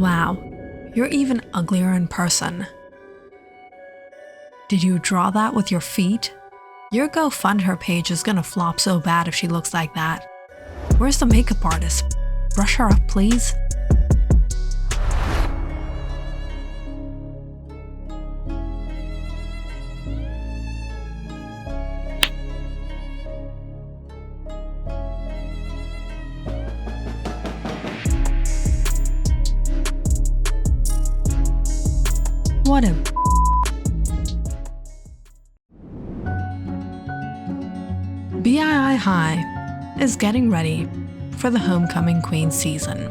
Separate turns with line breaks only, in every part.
Wow, you're even uglier in person. Did you draw that with your feet? Your GoFundMe page is gonna flop so bad if she looks like that. Where's the makeup artist? Brush her up, please. What a BII High is getting ready for the homecoming queen season.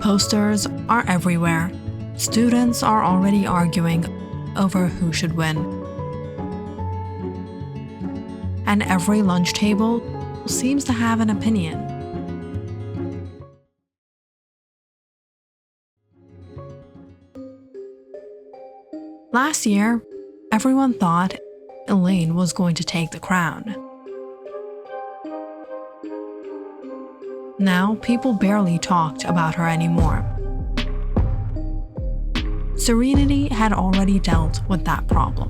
Posters are everywhere. Students are already arguing over who should win. And every lunch table seems to have an opinion. Last year, everyone thought Elaine was going to take the crown. Now, people barely talked about her anymore. Serenity had already dealt with that problem.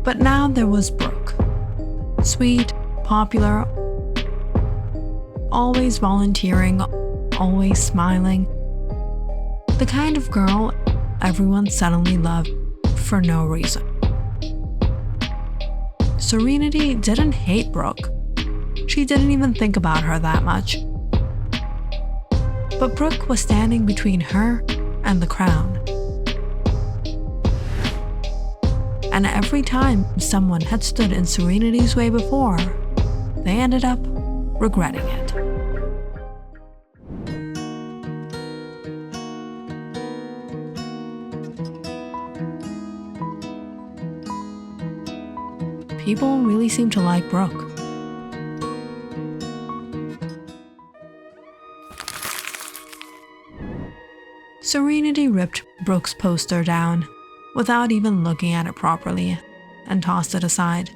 But now there was Brooke. Sweet, popular, always volunteering, always smiling. The kind of girl everyone suddenly loved for no reason. Serenity didn't hate Brooke. She didn't even think about her that much. But Brooke was standing between her and the crown. And every time someone had stood in Serenity's way before, they ended up regretting it. People really seem to like Brooke. Serenity ripped Brooke's poster down without even looking at it properly and tossed it aside.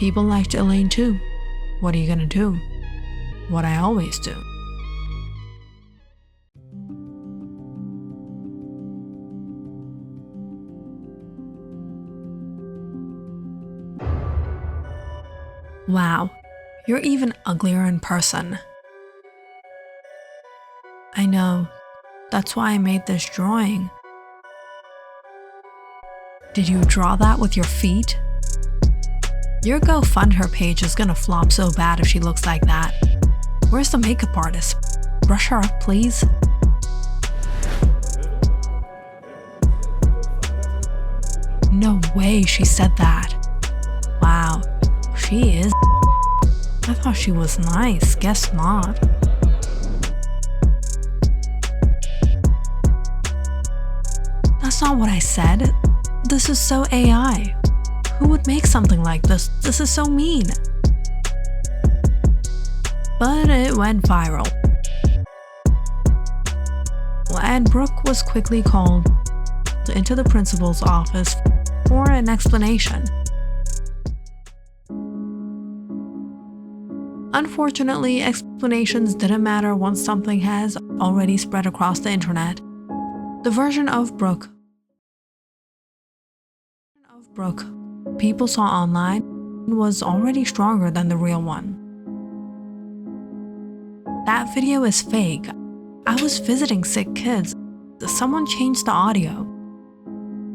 People liked Elaine too. What are you gonna do? What I always do. Wow, you're even uglier in person. I know, that's why I made this drawing. Did you draw that with your feet? Your GoFundMe page is gonna flop so bad if she looks like that. Where's the makeup artist? Brush her up, please. No way she said that. Wow, she is. I thought she was nice, guess not. That's not what I said. This is so AI. Who would make something like this? This is so mean. But it went viral. And Brooke was quickly called into the principal's office for an explanation. Unfortunately, explanations didn't matter once something has already spread across the internet. The version of Brooke people saw online was already stronger than the real one. That video is fake. I was visiting sick kids. Someone changed the audio.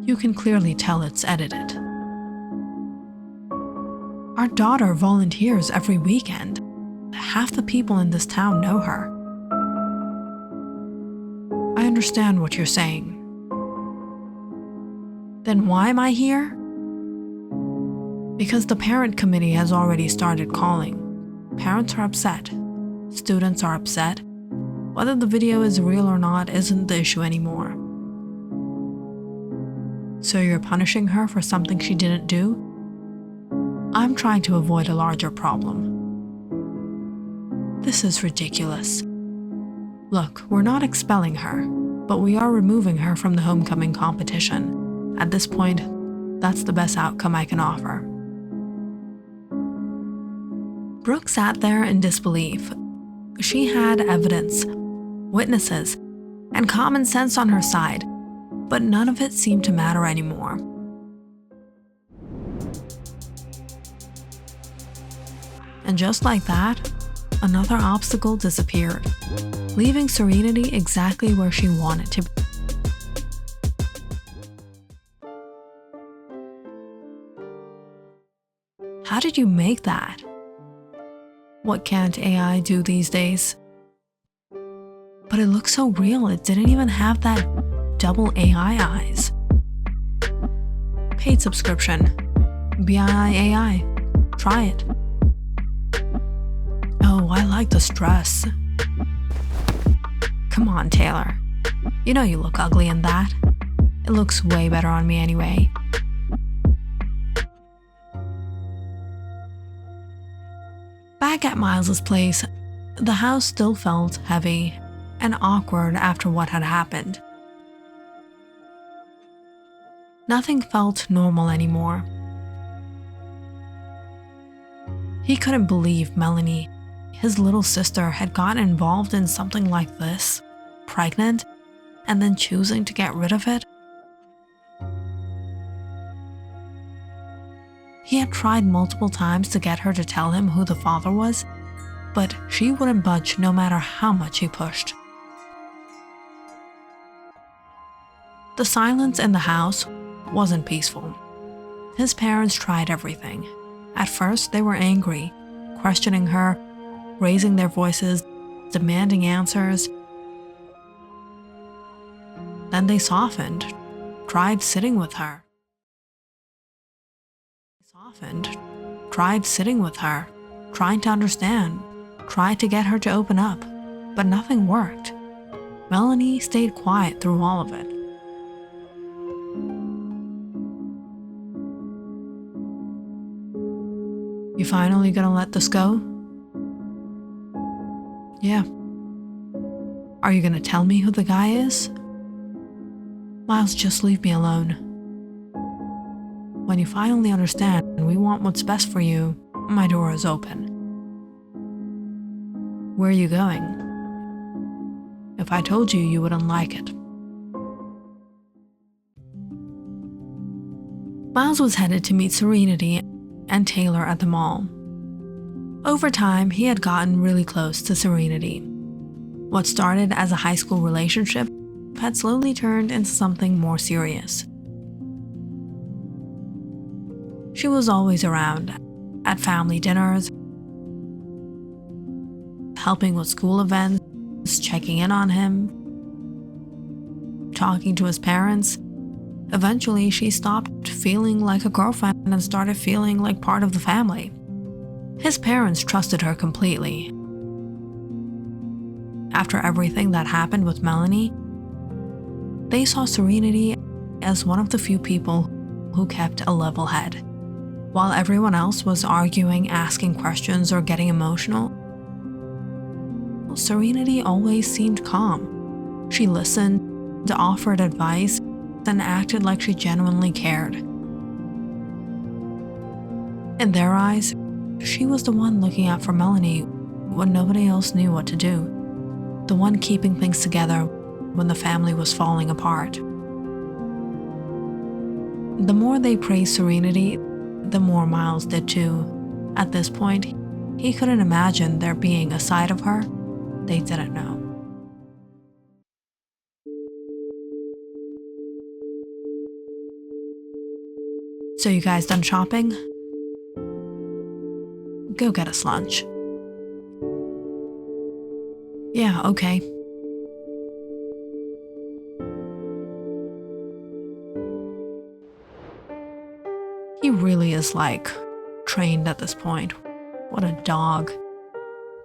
You can clearly tell it's edited. Our daughter volunteers every weekend. Half the people in this town know her. I understand what you're saying. Then why am I here? Because the parent committee has already started calling. Parents are upset. Students are upset. Whether the video is real or not isn't the issue anymore. So you're punishing her for something she didn't do? I'm trying to avoid a larger problem. This is ridiculous. Look, we're not expelling her. but we are removing her from the homecoming competition. At this point, that's the best outcome I can offer." Brooke sat there in disbelief. She had evidence, witnesses, and common sense on her side, but none of it seemed to matter anymore. And just like that, another obstacle disappeared, leaving Serenity exactly where she wanted to be. How did you make that? What can't AI do these days? But it looks so real, it didn't even have that double AI eyes. Paid subscription. BII. Try it. Oh, I like the stress. Come on, Taylor. You know you look ugly in that. It looks way better on me anyway. Back at Miles's place, the house still felt heavy and awkward after what had happened. Nothing felt normal anymore. He couldn't believe Melanie, his little sister, had gotten involved in something like this, pregnant, and then choosing to get rid of it. He had tried multiple times to get her to tell him who the father was, but she wouldn't budge no matter how much he pushed. The silence in the house wasn't peaceful. His parents tried everything. At first, they were angry, questioning her, raising their voices, demanding answers. Then they softened, tried sitting with her. Trying to understand, tried to get her to open up, but nothing worked. Melanie stayed quiet through all of it. You finally gonna let this go? Yeah. Are you gonna tell me who the guy is? Miles, just leave me alone. When you finally understand and we want what's best for you, my door is open. Where are you going? If I told you, you wouldn't like it. Miles was headed to meet Serenity and Taylor at the mall. Over time, he had gotten really close to Serenity. What started as a high school relationship had slowly turned into something more serious. She was always around, at family dinners, helping with school events, checking in on him, talking to his parents. Eventually, she stopped feeling like a girlfriend and started feeling like part of the family. His parents trusted her completely. After everything that happened with Melanie, they saw Serenity as one of the few people who kept a level head. While everyone else was arguing, asking questions, or getting emotional, Serenity always seemed calm. She listened, offered advice, and acted like she genuinely cared. In their eyes, she was the one looking out for Melanie when nobody else knew what to do, the one keeping things together when the family was falling apart. The more they praised Serenity, the more Miles did too. At this point, he couldn't imagine there being a side of her they didn't know. So you guys done shopping? Go get us lunch. Yeah, okay. He really is like trained at this point. What a dog.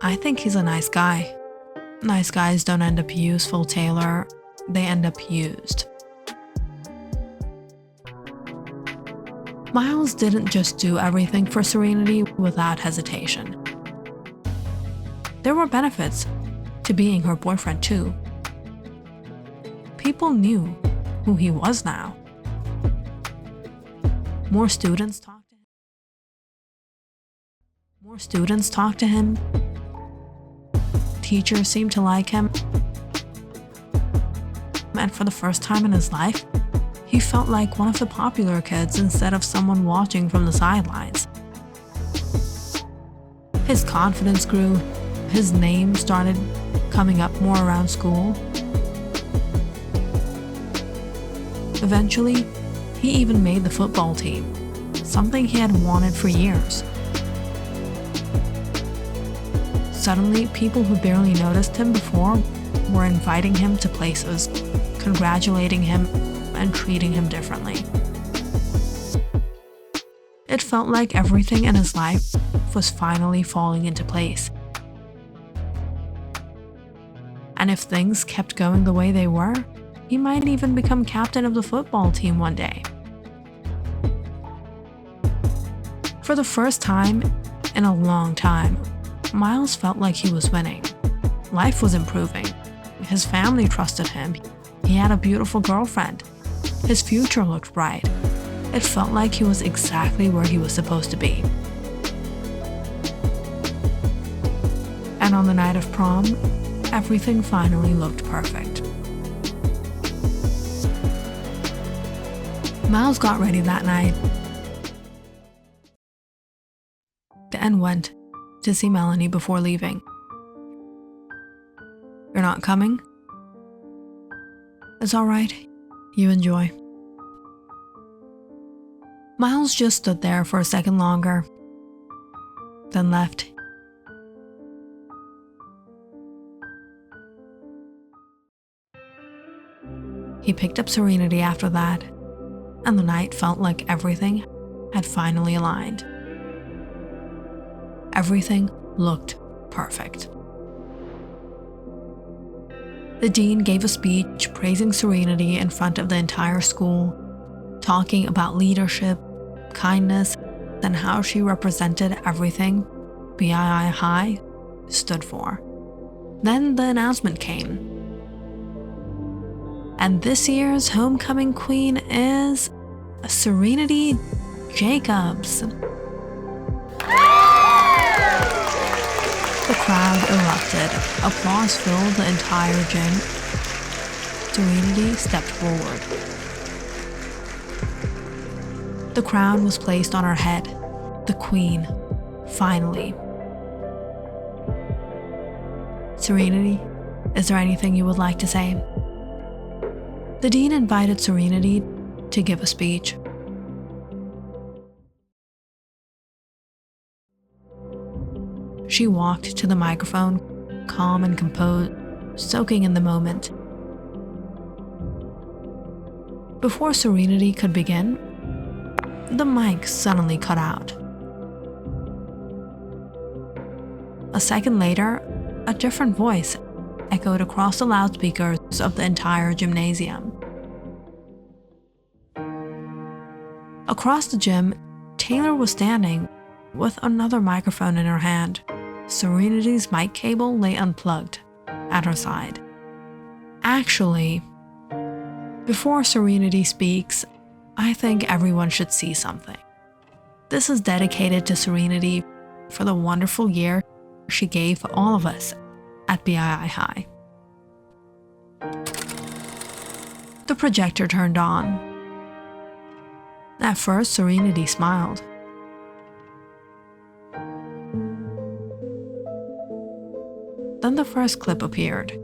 I think he's a nice guy. Nice guys don't end up useful, Taylor. They end up used. Miles didn't just do everything for Serenity without hesitation. There were benefits to being her boyfriend too. people knew who he was now. More students talked to him. Teachers seemed to like him. And for the first time in his life, he felt like one of the popular kids instead of someone watching from the sidelines. His confidence grew. His name started coming up more around school. Eventually, he even made the football team, something he had wanted for years. Suddenly, people who barely noticed him before were inviting him to places, congratulating him, and treating him differently. It felt like everything in his life was finally falling into place. And if things kept going the way they were, he might even become captain of the football team one day. For the first time in a long time, Miles felt like he was winning. Life was improving. His family trusted him. He had a beautiful girlfriend. His future looked bright. It felt like he was exactly where he was supposed to be. And on the night of prom, everything finally looked perfect. Miles got ready that night and went to see Melanie before leaving. "You're not coming? It's all right. You enjoy." Miles just stood there for a second longer, then left. He picked up Serenity after that, and the night felt like everything had finally aligned. Everything looked perfect. The dean gave a speech praising Serenity in front of the entire school, talking about leadership, kindness, and how she represented everything BII High stood for. Then the announcement came. And this year's homecoming queen is Serenity Jacobs. The crowd erupted. Applause filled the entire gym. Serenity stepped forward. The crown was placed on her head. The queen, finally. "Serenity, is there anything you would like to say?" The dean invited Serenity to give a speech. She walked to the microphone, calm and composed, soaking in the moment. Before Serenity could begin, the mic suddenly cut out. A second later, a different voice echoed across the loudspeakers of the entire gymnasium. Across the gym, Taylor was standing with another microphone in her hand. Serenity's mic cable lay unplugged at her side. Actually, before Serenity speaks, I think everyone should see something. This is dedicated to Serenity for the wonderful year she gave all of us at BII High. The projector turned on. At first, Serenity smiled. Then the first clip appeared.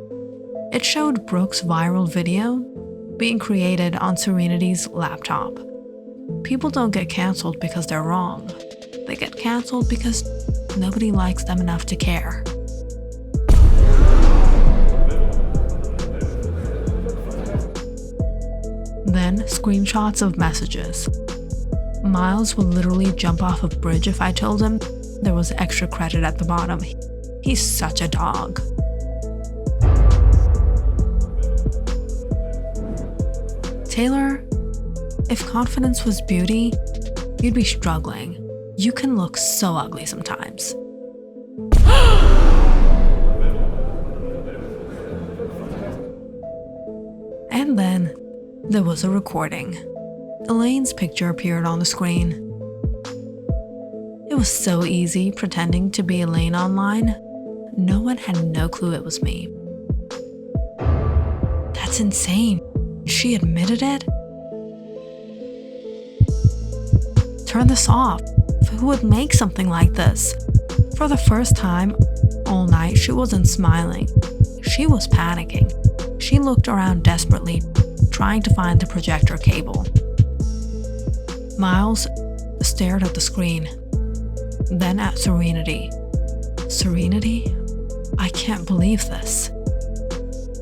It showed Brooke's viral video being created on Serenity's laptop. People don't get cancelled because they're wrong. They get cancelled because nobody likes them enough to care. Then, screenshots of messages. Miles would literally jump off a bridge if I told him there was extra credit at the bottom. He's such a dog. Taylor, if confidence was beauty, you'd be struggling. You can look so ugly sometimes. And then There was a recording. Elaine's picture appeared on the screen. It was so easy pretending to be Elaine online. No one had no clue it was me. That's insane. She admitted it? Turn this off. Who would make something like this? For the first time all night, she wasn't smiling. She was panicking. She looked around desperately, trying to find the projector cable. Miles stared at the screen, then at Serenity. Serenity? I can't believe this.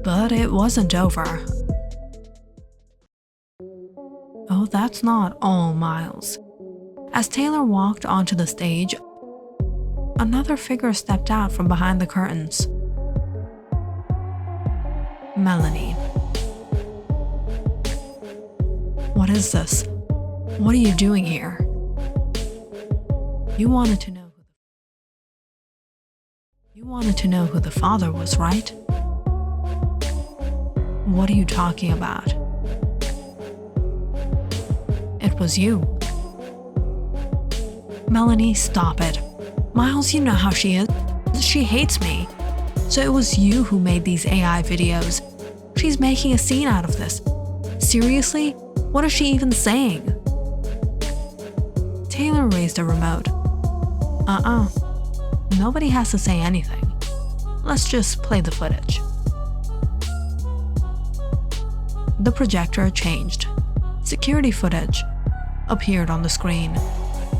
But it wasn't over. Oh, that's not all, Miles. As Taylor walked onto the stage, another figure stepped out from behind the curtains. Melanie. What is this? What are you doing here? You wanted to know who the father was, right? What are you talking about? It was you. Melanie, stop it. Miles, you know how she is. She hates me. So it was you who made these AI videos. She's making a scene out of this. Seriously? What is she even saying? Taylor raised a remote. Nobody has to say anything. Let's just play the footage. The projector changed. Security footage appeared on the screen.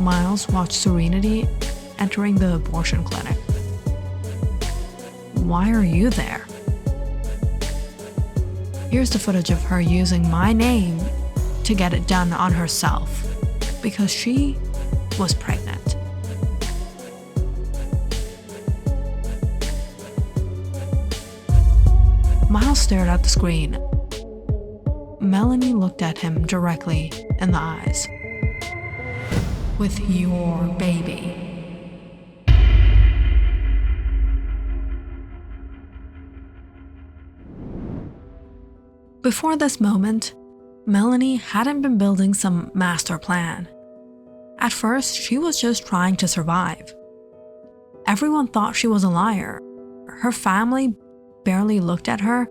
Miles watched Serenity entering the abortion clinic. Why are you there? Here's the footage of her using my name to get it done on herself because she was pregnant. Miles stared at the screen. Melanie looked at him directly in the eyes. With your baby. Before this moment, Melanie hadn't been building some master plan. At first, she was just trying to survive. Everyone thought she was a liar. Her family barely looked at her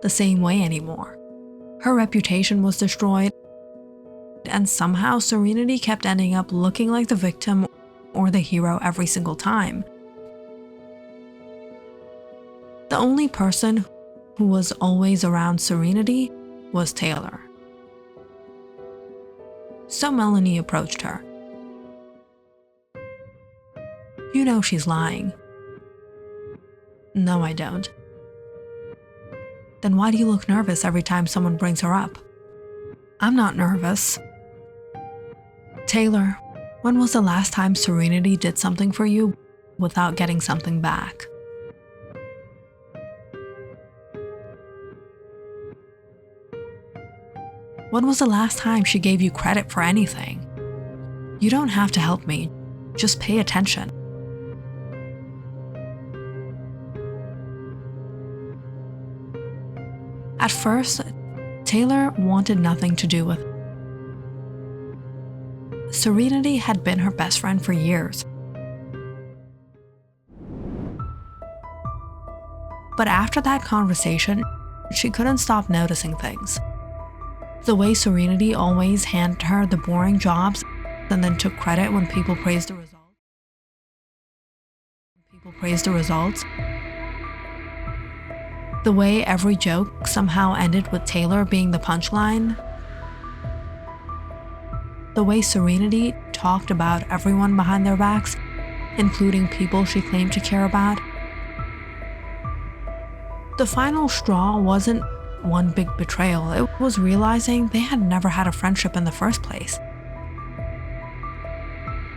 the same way anymore. Her reputation was destroyed, and somehow Serenity kept ending up looking like the victim or the hero every single time. The only person who was always around Serenity was Taylor. So Melanie approached her. You know she's lying. No, I don't. Then why do you look nervous every time someone brings her up? I'm not nervous. Taylor, when was the last time Serenity did something for you without getting something back? When was the last time she gave you credit for anything? You don't have to help me, just pay attention. At first, Taylor wanted nothing to do with it. Serenity had been her best friend for years. But after that conversation, she couldn't stop noticing things. The way Serenity always handed her the boring jobs and then took credit when people praised the results. The way every joke somehow ended with Taylor being the punchline. The way Serenity talked about everyone behind their backs, including people she claimed to care about. The final straw wasn't one big betrayal, it was realizing they had never had a friendship in the first place.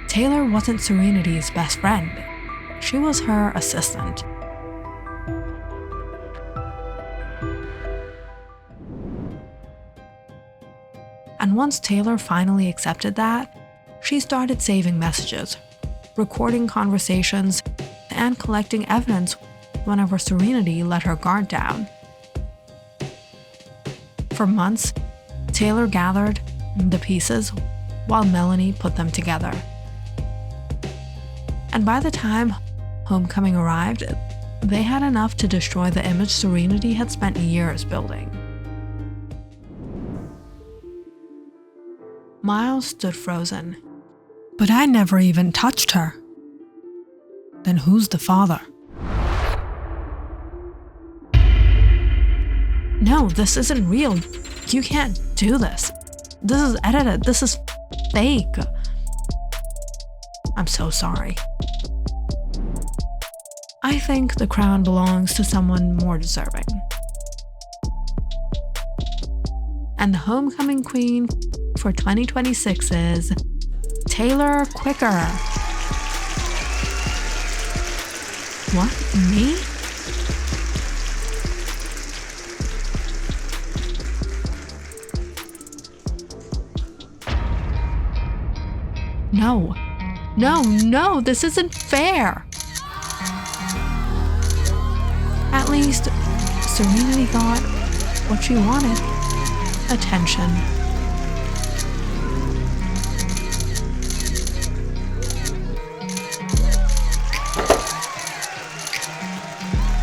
Taylor wasn't Serenity's best friend. She was her assistant. And once Taylor finally accepted that, she started saving messages, recording conversations, and collecting evidence whenever Serenity let her guard down. For months, Taylor gathered the pieces while Melanie put them together. And by the time homecoming arrived, they had enough to destroy the image Serenity had spent years building. Miles stood frozen. But I never even touched her. Then who's the father? No, this isn't real. You can't do this. This is edited. This is fake. I'm so sorry. I think the crown belongs to someone more deserving. And the homecoming queen for 2026 is Taylor Quicker. What? Me? No. No, this isn't fair. At least, Serenity got what she wanted. Attention.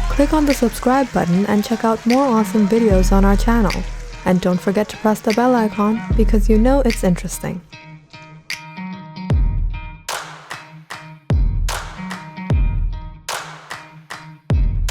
Click on the subscribe button and check out more awesome videos on our channel. And don't forget to press the bell icon because you know it's interesting.